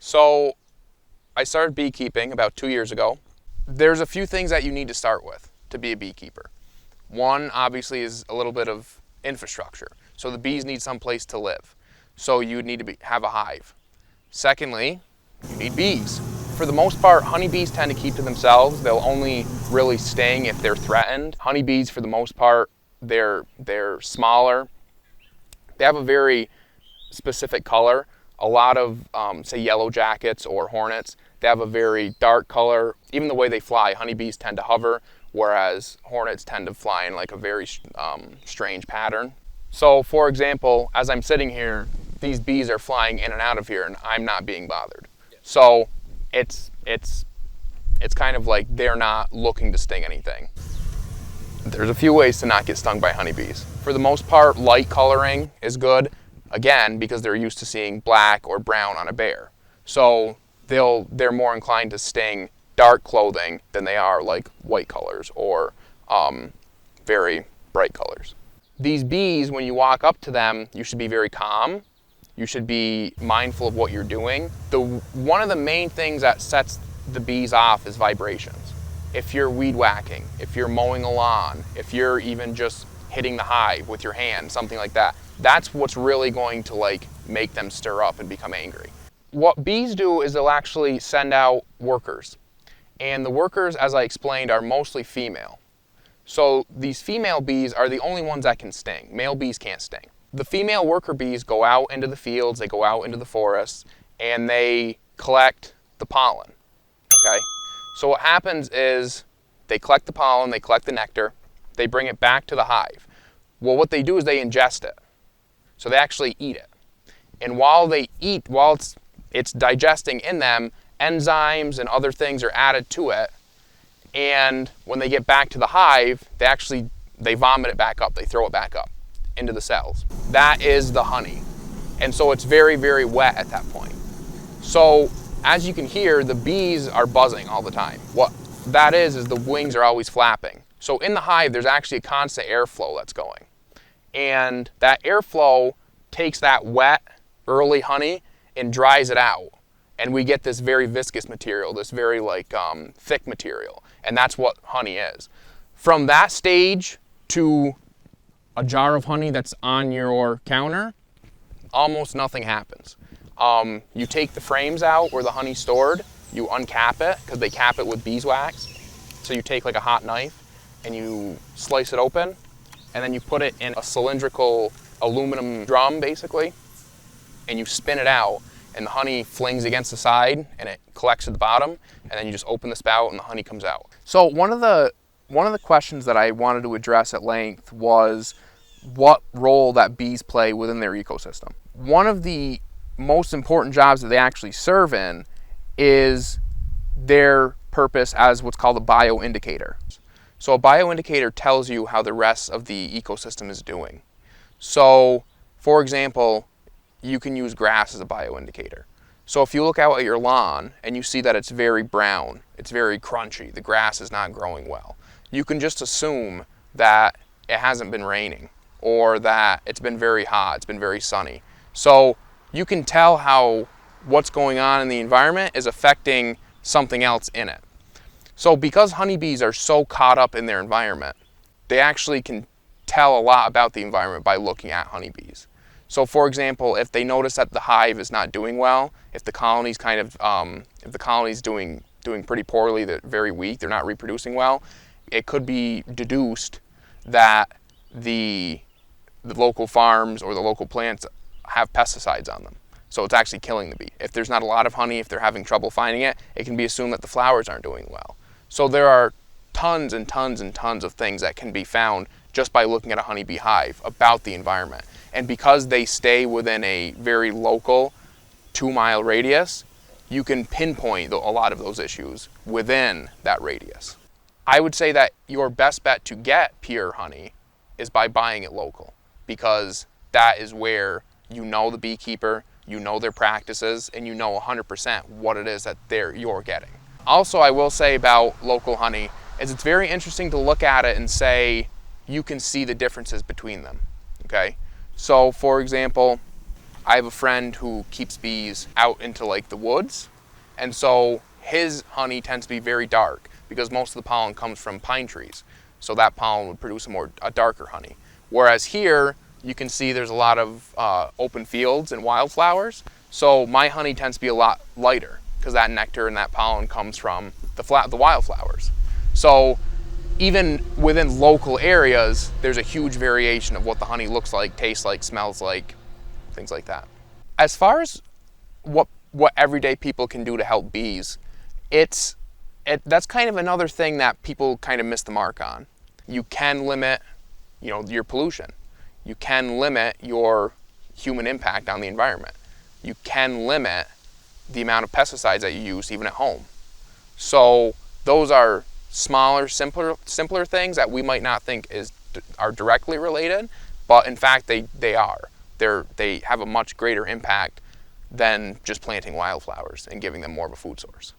So I started beekeeping about 2 years ago. There's a few things that you need to start with to be a beekeeper. One, obviously, is a little bit of infrastructure. So the bees need some place to live. So you would need to have a hive. Secondly, you need bees. For the most part, honeybees tend to keep to themselves. They'll only really sting if they're threatened. Honeybees, for the most part, they're smaller. They have a very specific color. A lot of, say, yellow jackets or hornets, they have a very dark color. Even the way they fly, honeybees tend to hover, whereas hornets tend to fly in like a very strange pattern. So, for example, as I'm sitting here, these bees are flying in and out of here, and I'm not being bothered. So, it's kind of like they're not looking to sting anything. There's a few ways to not get stung by honeybees. For the most part, light coloring is good. Again, because they're used to seeing black or brown on a bear. So they're more inclined to sting dark clothing than they are like white colors or very bright colors. These bees, when you walk up to them, you should be very calm. You should be mindful of what you're doing. One of the main things that sets the bees off is vibrations. If you're weed whacking, if you're mowing a lawn, if you're even just hitting the hive with your hand, something like that, that's what's really going to like make them stir up and become angry. What bees do is they'll actually send out workers. And the workers, as I explained, are mostly female. So these female bees are the only ones that can sting. Male bees can't sting. The female worker bees go out into the fields, they go out into the forests, and they collect the pollen, okay? So what happens is they collect the pollen, they collect the nectar, they bring it back to the hive. Well, what they do is they ingest it. So they actually eat it. And while it's digesting in them, enzymes and other things are added to it. And when they get back to the hive, they vomit it back up. They throw it back up into the cells. That is the honey. And so it's very, very wet at that point. So as you can hear, the bees are buzzing all the time. What that is the wings are always flapping. So in the hive, there's actually a constant airflow that's going. And that airflow takes that wet, early honey and dries it out. And we get this very viscous material, this very thick material. And that's what honey is. From that stage to a jar of honey that's on your counter, almost nothing happens. You take the frames out where the honey's stored, you uncap it, because they cap it with beeswax. So you take like a hot knife and you slice it open, and then you put it in a cylindrical aluminum drum, basically, and you spin it out, and the honey flings against the side, and it collects at the bottom, and then you just open the spout, and the honey comes out. So one of the questions that I wanted to address at length was what role that bees play within their ecosystem. One of the most important jobs that they actually serve in is their purpose as what's called a bioindicator. So a bioindicator tells you how the rest of the ecosystem is doing. So, for example, you can use grass as a bioindicator. So if you look out at your lawn and you see that it's very brown, it's very crunchy, the grass is not growing well, you can just assume that it hasn't been raining or that it's been very hot, it's been very sunny. So you can tell how what's going on in the environment is affecting something else in it. So because honeybees are so caught up in their environment, they actually can tell a lot about the environment by looking at honeybees. So for example, if they notice that the hive is not doing well, if the colony's doing pretty poorly, they're very weak, they're not reproducing well, it could be deduced that the local farms or the local plants have pesticides on them. So it's actually killing the bee. If there's not a lot of honey, if they're having trouble finding it, it can be assumed that the flowers aren't doing well. So there are tons and tons and tons of things that can be found just by looking at a honeybee hive about the environment. And because they stay within a very local 2-mile radius, you can pinpoint a lot of those issues within that radius. I would say that your best bet to get pure honey is by buying it local, because that is where you know the beekeeper, you know their practices, and you know 100% what it is that you're getting. Also, I will say about local honey is it's very interesting to look at it and say you can see the differences between them, okay? So, for example, I have a friend who keeps bees out into like the woods, and so his honey tends to be very dark because most of the pollen comes from pine trees. So that pollen would produce a darker honey. Whereas here, you can see there's a lot of open fields and wildflowers. So my honey tends to be a lot lighter because that nectar and that pollen comes from the wildflowers. So even within local areas, there's a huge variation of what the honey looks like, tastes like, smells like, things like that. As far as what everyday people can do to help bees, that's kind of another thing that people kind of miss the mark on. You can limit, your pollution. You can limit your human impact on the environment. You can limit the amount of pesticides that you use even at home. So those are smaller, simpler things that we might not think are directly related, but in fact they are. They have a much greater impact than just planting wildflowers and giving them more of a food source.